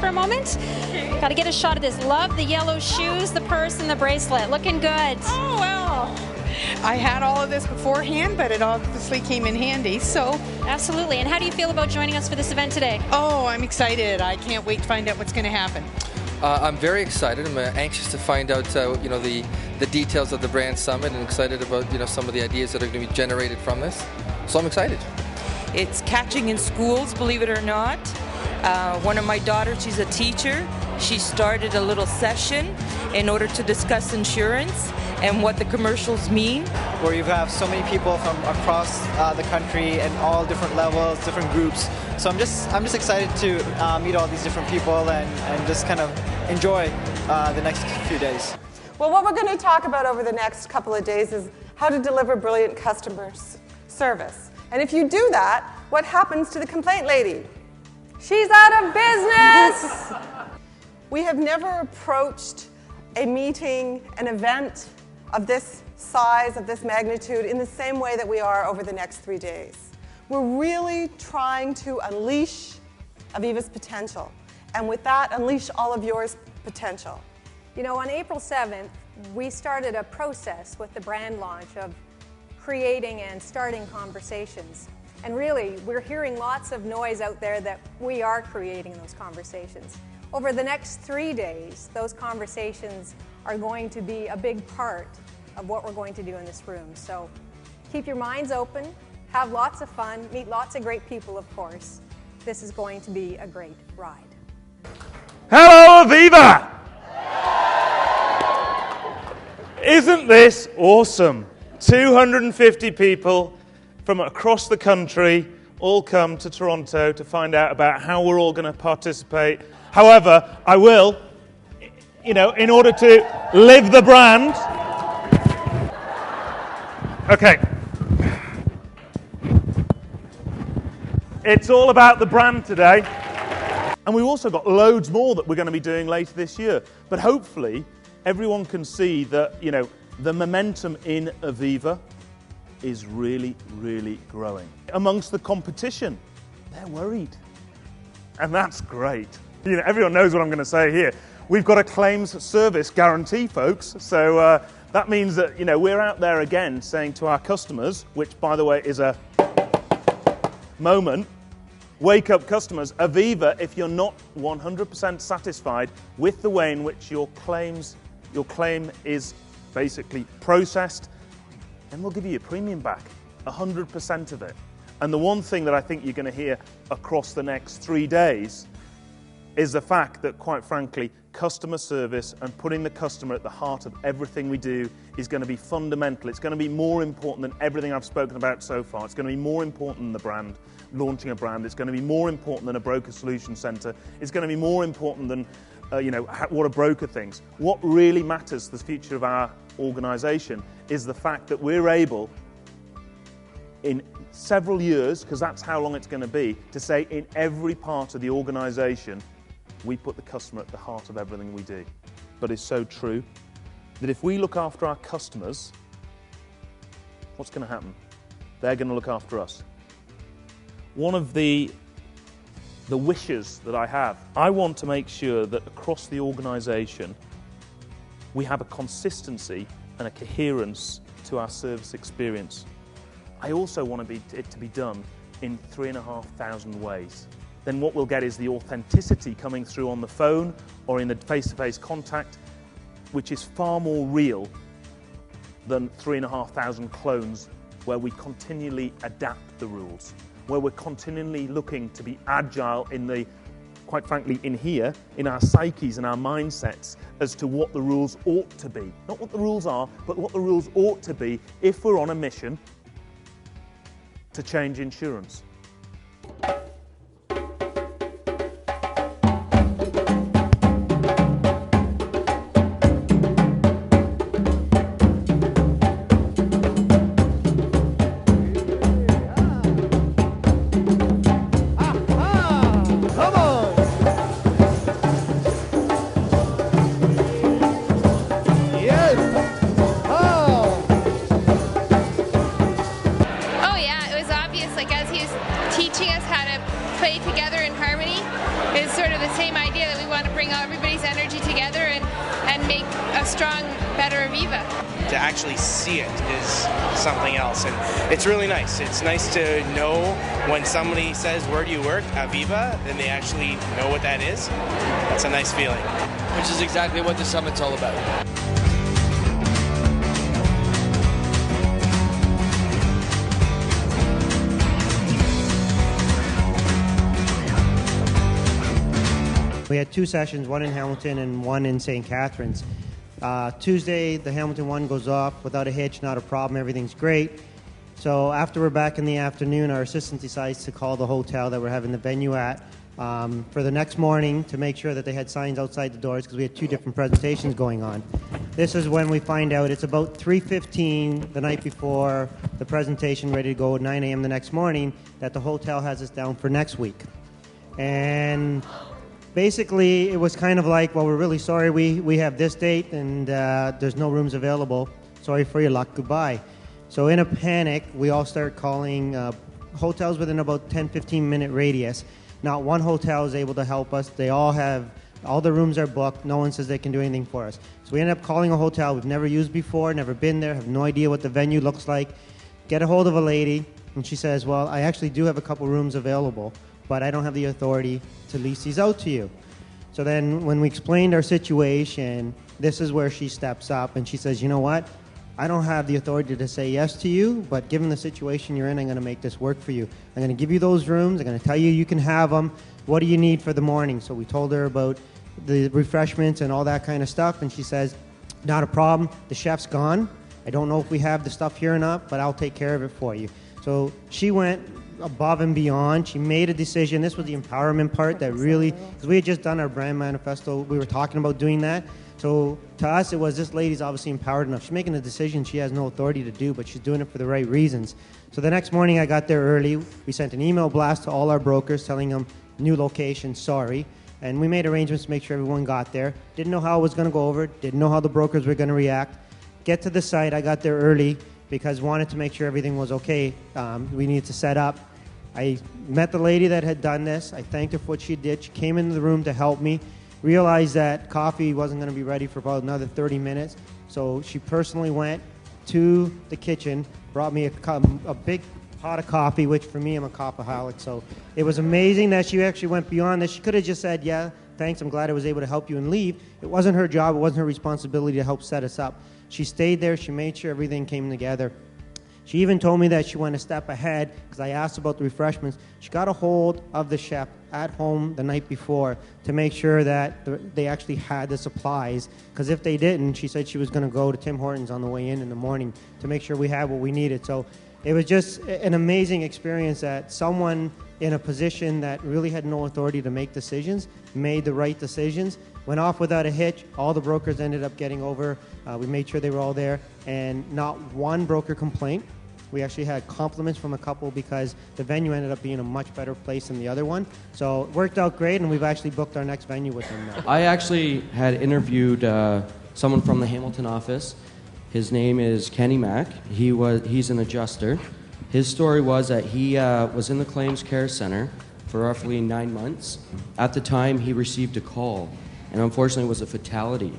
for a moment. Got to get a shot of this. Love the yellow shoes, the purse, and the bracelet. Looking good. Oh, well. I had all of this beforehand, but it obviously came in handy, so. Absolutely. And how do you feel about joining us for this event today? Oh, I'm excited. I can't wait to find out what's going to happen. I'm very excited. I'm anxious to find out, the details of the brand summit, and excited about, some of the ideas that are going to be generated from this. So I'm excited. It's catching in schools, believe it or not. One of my daughters, she's a teacher. She started a little session in order to discuss insurance and what the commercials mean. Where you have so many people from across the country and all different levels, different groups. So I'm just excited to meet all these different people and just kind of enjoy the next few days. Well, what we're going to talk about over the next couple of days is how to deliver brilliant customer service. And if you do that, what happens to the complaint lady? She's out of business! We have never approached a meeting, an event of this size, of this magnitude, in the same way that we are over the next 3 days. We're really trying to unleash Aviva's potential, and with that, unleash all of yours potential. You know, on April 7th, we started a process with the brand launch of creating and starting conversations. And really, we're hearing lots of noise out there that we are creating those conversations. Over the next 3 days, those conversations are going to be a big part of what we're going to do in this room. So keep your minds open, have lots of fun, meet lots of great people, of course. This is going to be a great ride. Hello, Aviva! Isn't this awesome? 250 people from across the country all come to Toronto to find out about how we're all going to participate. However, I will, in order to live the brand. Okay. It's all about the brand today. And we've also got loads more that we're going to be doing later this year. But hopefully, everyone can see that, the momentum in Aviva is really, really growing. Amongst the competition, they're worried. And that's great. Everyone knows what I'm going to say here. We've got a claims service guarantee, folks. So that means that, we're out there again saying to our customers, which, by the way, is a moment, wake up customers. Aviva, if you're not 100% satisfied with the way in which your claim is basically processed, then we'll give you your premium back, 100% of it. And the one thing that I think you're going to hear across the next 3 days is the fact that, quite frankly, customer service and putting the customer at the heart of everything we do is going to be fundamental. It's going to be more important than everything I've spoken about so far. It's going to be more important than the brand, launching a brand. It's going to be more important than a broker solution centre. It's going to be more important than what a broker thinks. What really matters to the future of our organisation is the fact that we're able, in several years, because that's how long it's going to be, to say in every part of the organisation, we put the customer at the heart of everything we do. But it's so true that if we look after our customers, what's going to happen? They're going to look after us. One of the wishes that I have, I want to make sure that across the organisation we have a consistency and a coherence to our service experience. I also want it to be done in 3,500 ways. Then what we'll get is the authenticity coming through on the phone or in the face-to-face contact, which is far more real than 3,500 clones where we continually adapt the rules, where we're continually looking to be agile in the, quite frankly, in here, in our psyches and our mindsets as to what the rules ought to be. Not what the rules are, but what the rules ought to be if we're on a mission to change insurance. strong, better Aviva. To actually see it is something else, and it's really nice. It's nice to know when somebody says, "Where do you work?" Aviva, and they actually know what that is. That's a nice feeling. Which is exactly what the summit's all about. We had 2 sessions, one in Hamilton and one in St. Catharines. Tuesday, the Hamilton one goes off without a hitch, not a problem, everything's great. So after we're back in the afternoon, our assistant decides to call the hotel that we're having the venue at for the next morning to make sure that they had signs outside the doors because we had 2 different presentations going on. This is when we find out it's about 3:15 the night before the presentation, ready to go at 9 a.m. the next morning, that the hotel has us down for next week. And basically, it was kind of like, well, we're really sorry we have this date and there's no rooms available. Sorry for your luck, goodbye. So in a panic, we all start calling hotels within about 10-15 minute radius. Not one hotel is able to help us. They all the rooms are booked. No one says they can do anything for us. So we end up calling a hotel we've never used before, never been there, have no idea what the venue looks like. Get a hold of a lady, and she says, well, I actually do have a couple rooms available, but I don't have the authority to lease these out to you. So then when we explained our situation, this is where she steps up and she says, you know what? I don't have the authority to say yes to you, but given the situation you're in, I'm going to make this work for you. I'm going to give you those rooms. I'm going to tell you you can have them. What do you need for the morning? So we told her about the refreshments and all that kind of stuff, and she says, not a problem. The chef's gone. I don't know if we have the stuff here or not, but I'll take care of it for you. So she went above and beyond. She made a decision. This was the empowerment part that really, because we had just done our brand manifesto, we were talking about doing that. So to us, it was, this lady's obviously empowered enough. She's making a decision she has no authority to do, but she's doing it for the right reasons. So the next morning, I got there early. We sent an email blast to all our brokers telling them, new location, sorry. And we made arrangements to make sure everyone got there. Didn't know how it was going to go over. Didn't know how the brokers were going to react. Get to the site. I got there early because wanted to make sure everything was okay. We needed to set up. I met the lady that had done this. I thanked her for what she did. She came into the room to help me. Realized that coffee wasn't going to be ready for about another 30 minutes. So she personally went to the kitchen, brought me a big pot of coffee, which for me, I'm a coffeeholic. So it was amazing that she actually went beyond this. She could have just said, yeah, thanks, I'm glad I was able to help you, and leave. It wasn't her job. It wasn't her responsibility to help set us up. She stayed there. She made sure everything came together. She even told me that she went a step ahead because I asked about the refreshments. She got a hold of the chef at home the night before to make sure that they actually had the supplies, because if they didn't, she said she was going to go to Tim Hortons on the way in the morning to make sure we had what we needed. So it was just an amazing experience that someone in a position that really had no authority to make decisions made the right decisions, went off without a hitch. All the brokers ended up getting over. We made sure they were all there, and not one broker complained. We actually had compliments from a couple because the venue ended up being a much better place than the other one. So it worked out great, and we've actually booked our next venue with them now. I actually had interviewed someone from the Hamilton office. His name is Kenny Mack. He's an adjuster. His story was that he was in the claims care center for roughly 9 months. At the time, he received a call, and unfortunately it was a fatality.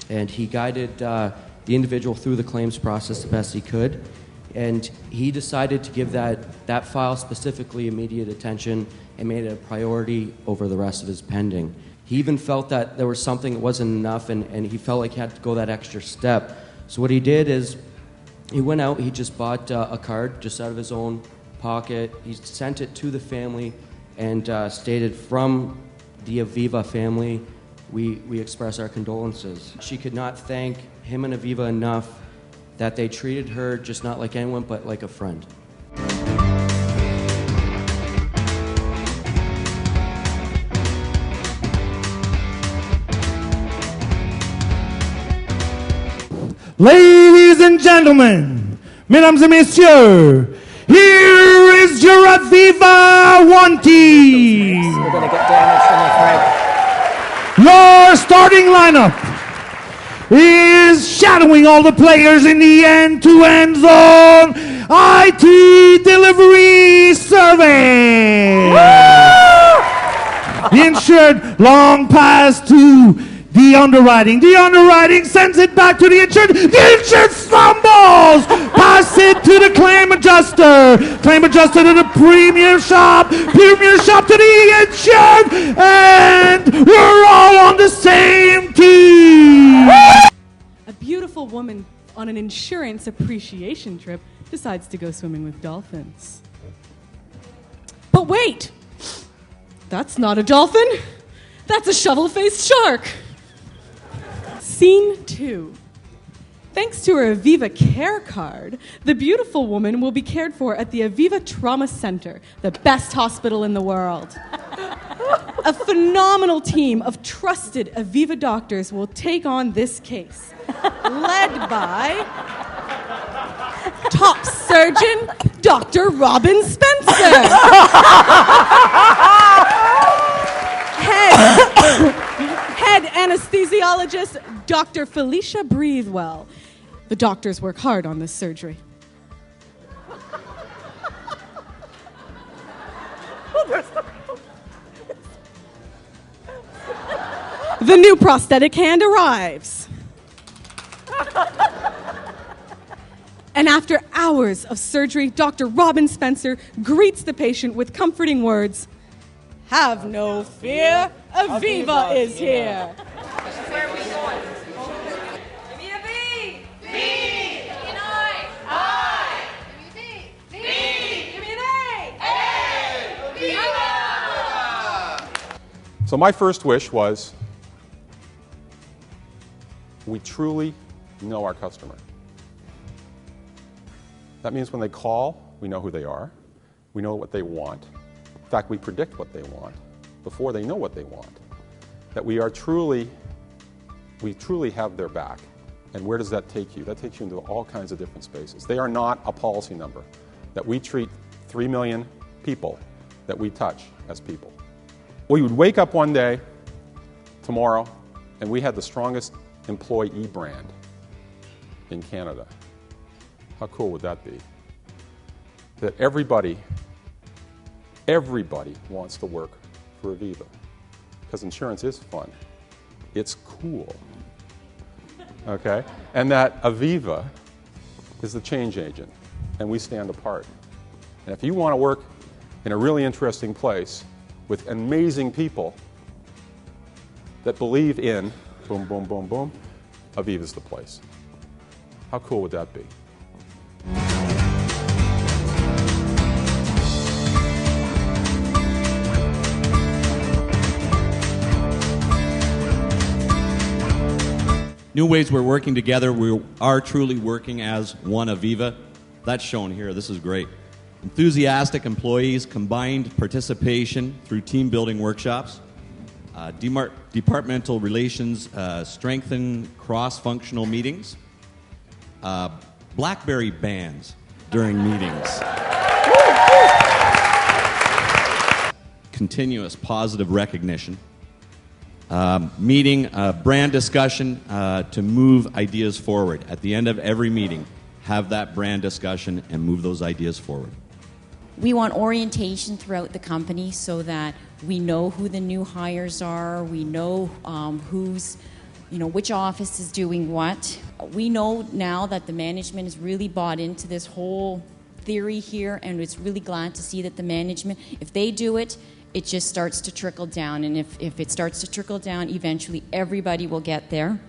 And he guided the individual through the claims process the best he could. And he decided to give that file specifically immediate attention and made it a priority over the rest of his pending. He even felt that there was something that wasn't enough, and he felt like he had to go that extra step. So what he did is he went out, he just bought a card just out of his own pocket. He sent it to the family and stated, from the Aviva family, we express our condolences. She could not thank him and Aviva enough that they treated her just not like anyone, but like a friend. Ladies and gentlemen, mesdames et messieurs, here is your Aviva One team. We're going to get damaged, I'm afraid. Your starting lineup is shadowing all the players in the end-to-end zone IT delivery service. The insured long pass to the The underwriting sends it back to the insured. The insured fumbles. Pass it to the claim adjuster. Claim adjuster to the premium shop to the insured. And we're all on the same team. A beautiful woman on an insurance appreciation trip decides to go swimming with dolphins. But wait! That's not a dolphin. That's a shovel-faced shark. Scene 2. Thanks to her Aviva Care Card, the beautiful woman will be cared for at the Aviva Trauma Center, the best hospital in the world. A phenomenal team of trusted Aviva doctors will take on this case, led by top surgeon Dr. Robin Spencer. Head anesthesiologist Dr. Felicia Breathewell. The doctors work hard on this surgery. The new prosthetic hand arrives. And after hours of surgery, Dr. Robin Spencer greets the patient with comforting words. Have no fear, Aviva is here. Where are we going? Give me a B. B. Give me an I. I. Give me a D. D. Give me an A. A. Aviva. So my first wish was we truly know our customer. That means when they call, we know who they are. We know what they want. In fact, we predict what they want before they know what they want. That we truly have their back. And where does that take you? That takes you into all kinds of different spaces. They are not a policy number. That we treat 3 million people that we touch as people. We would wake up one day, tomorrow, and we had the strongest employee brand in Canada. How cool would that be? That everybody wants to work for Aviva. Because insurance is fun. It's cool. Okay? And that Aviva is the change agent, and we stand apart. And if you want to work in a really interesting place with amazing people that believe in boom, boom, boom, boom, Aviva's the place. How cool would that be? New ways we're working together. We are truly working as one Aviva. That's shown here. This is great. Enthusiastic employees, combined participation through team building workshops, departmental relations, strengthen cross-functional meetings, BlackBerry bans during meetings, continuous positive recognition, meeting, brand discussion to move ideas forward. At the end of every meeting, have that brand discussion and move those ideas forward. We want orientation throughout the company so that we know who the new hires are, we know which office is doing what. We know now that the management has really bought into this whole theory here, and it's really glad to see that the management, if they do it, it just starts to trickle down, and if it starts to trickle down, eventually everybody will get there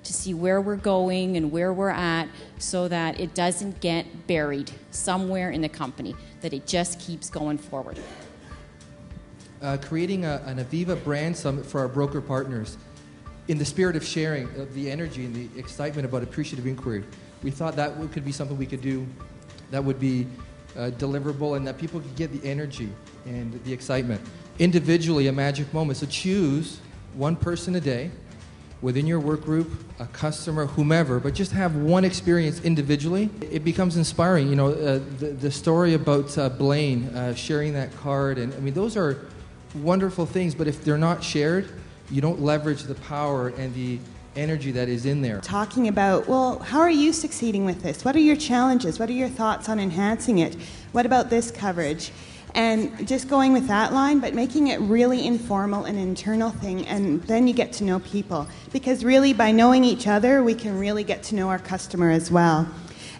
to see where we're going and where we're at so that it doesn't get buried somewhere in the company, that it just keeps going forward. Creating an Aviva brand summit for our broker partners in the spirit of sharing of the energy and the excitement about appreciative inquiry. We thought that could be something we could do that would be deliverable and that people could get the energy and the excitement. Individually, a magic moment. So choose one person a day within your work group, a customer, whomever, but just have one experience individually. It becomes inspiring. You know, the story about Blaine sharing that card, and I mean, those are wonderful things, but if they're not shared, you don't leverage the power and the energy that is in there. Talking about, well, how are you succeeding with this? What are your challenges? What are your thoughts on enhancing it? What about this coverage? And just going with that line, but making it really informal, an internal thing, and then you get to know people. Because really, by knowing each other, we can really get to know our customer as well.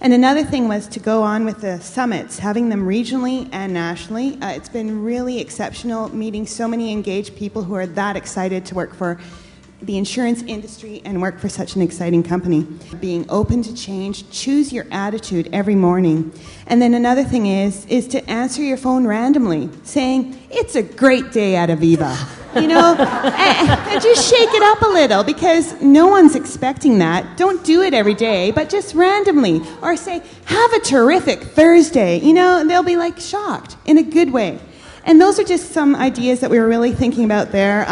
And another thing was to go on with the summits, having them regionally and nationally. It's been really exceptional, meeting so many engaged people who are that excited to work for the insurance industry and work for such an exciting company. Being open to change, choose your attitude every morning. And then another thing is to answer your phone randomly, saying, "It's a great day at Aviva." You know, and just shake it up a little, because no one's expecting that. Don't do it every day, but just randomly. Or say, "Have a terrific Thursday." You know, and they'll be like shocked in a good way. And those are just some ideas that we were really thinking about there.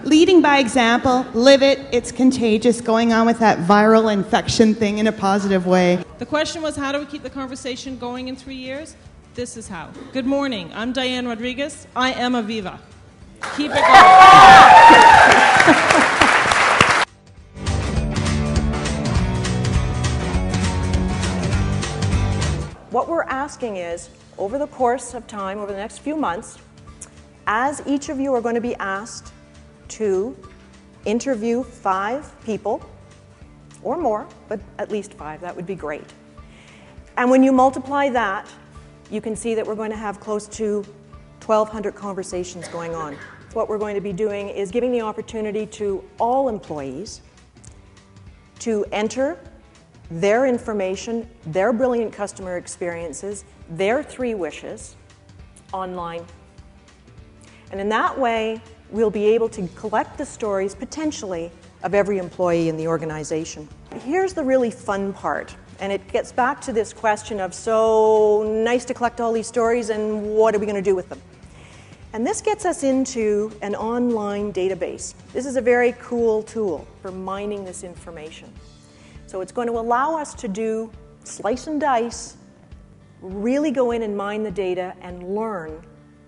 Leading by example, live it, it's contagious, going on with that viral infection thing in a positive way. The question was, how do we keep the conversation going in 3 years? This is how. Good morning, I'm Diane Rodriguez. I am Aviva. Keep it going. What we're asking is, over the course of time, over the next few months, as each of you are going to be asked to interview 5 people, or more, but at least 5, that would be great. And when you multiply that, you can see that we're going to have close to 1,200 conversations going on. What we're going to be doing is giving the opportunity to all employees to enter their information, their brilliant customer experiences, their 3 wishes online. And in that way, we'll be able to collect the stories, potentially, of every employee in the organization. Here's the really fun part, and it gets back to this question of, so nice to collect all these stories, and what are we going to do with them? And this gets us into an online database. This is a very cool tool for mining this information. So it's going to allow us to do slice and dice, really go in and mine the data and learn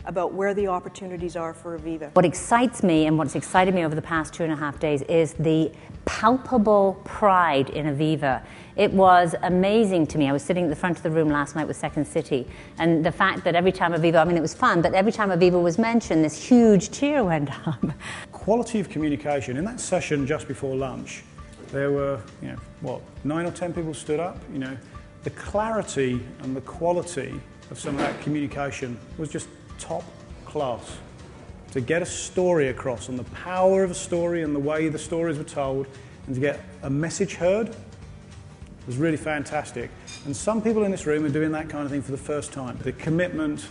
about where the opportunities are for Aviva. What excites me and what's excited me over the past 2.5 days is the palpable pride in Aviva. It was amazing to me. I was sitting at the front of the room last night with Second City, and the fact that every time Aviva, I mean, it was fun, but every time Aviva was mentioned, this huge cheer went up. Quality of communication. In that session just before lunch, there were, 9 or 10 people stood up. The clarity and the quality of some of that communication was just top class. To get a story across, and the power of a story and the way the stories were told, and to get a message heard was really fantastic. And some people in this room are doing that kind of thing for the first time. The commitment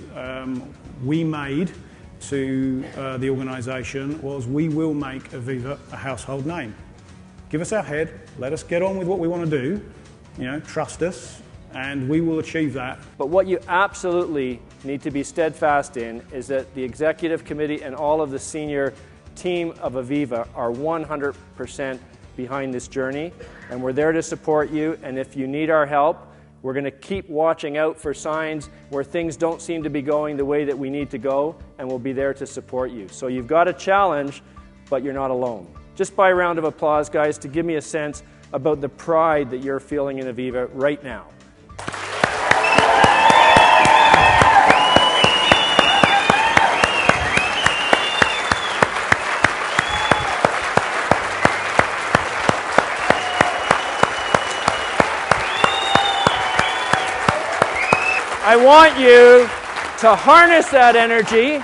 we made to the organisation was, we will make Aviva a household name. Give us our head, let us get on with what we want to do, trust us, and we will achieve that. But what you absolutely need to be steadfast in is that the executive committee and all of the senior team of Aviva are 100% behind this journey, and we're there to support you. And if you need our help, we're going to keep watching out for signs where things don't seem to be going the way that we need to go, and we'll be there to support you. So you've got a challenge, but you're not alone. Just by a round of applause, guys, to give me a sense about the pride that you're feeling in Aviva right now. I want you to harness that energy,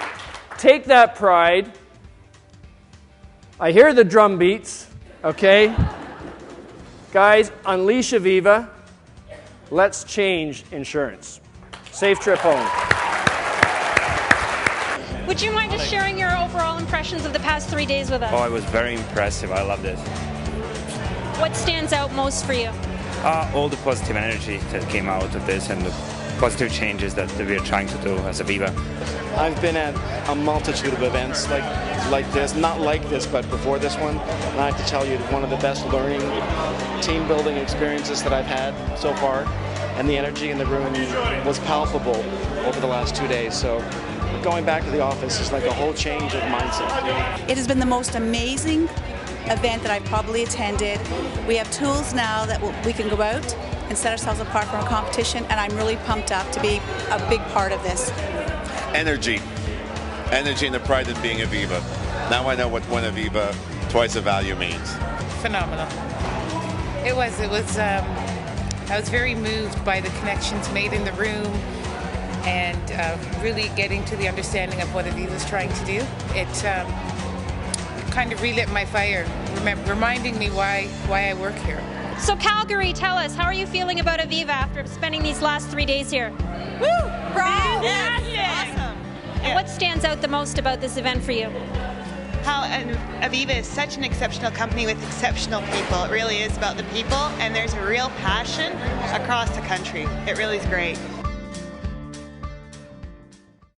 take that pride. I hear the drum beats, okay? Guys, unleash Aviva. Let's change insurance. Safe trip home. Would you mind just sharing your overall impressions of the past 3 days with us? Oh, it was very impressive. I loved it. What stands out most for you? All the positive energy that came out of this and the positive changes that we are trying to do as Aviva. I've been at a multitude of events like this, not like this, but before this one. And I have to tell you, one of the best learning, team building experiences that I've had so far. And the energy in the room was palpable over the last 2 days. So going back to the office is like a whole change of mindset. It has been the most amazing event that I've probably attended. We have tools now that we can go out and set ourselves apart from our competition, and I'm really pumped up to be a big part of this. energy and the pride in being Aviva. Now I know what one Aviva, twice the value means. Phenomenal. It was. I was very moved by the connections made in the room and really getting to the understanding of what Aviva's trying to do. It kind of relit my fire, reminding me why I work here. So Calgary, tell us, how are you feeling about Aviva after spending these last 3 days here? Woo! Proud! Awesome! And what stands out the most about this event for you? How Aviva is such an exceptional company with exceptional people. It really is about the people, and there's a real passion across the country. It really is great.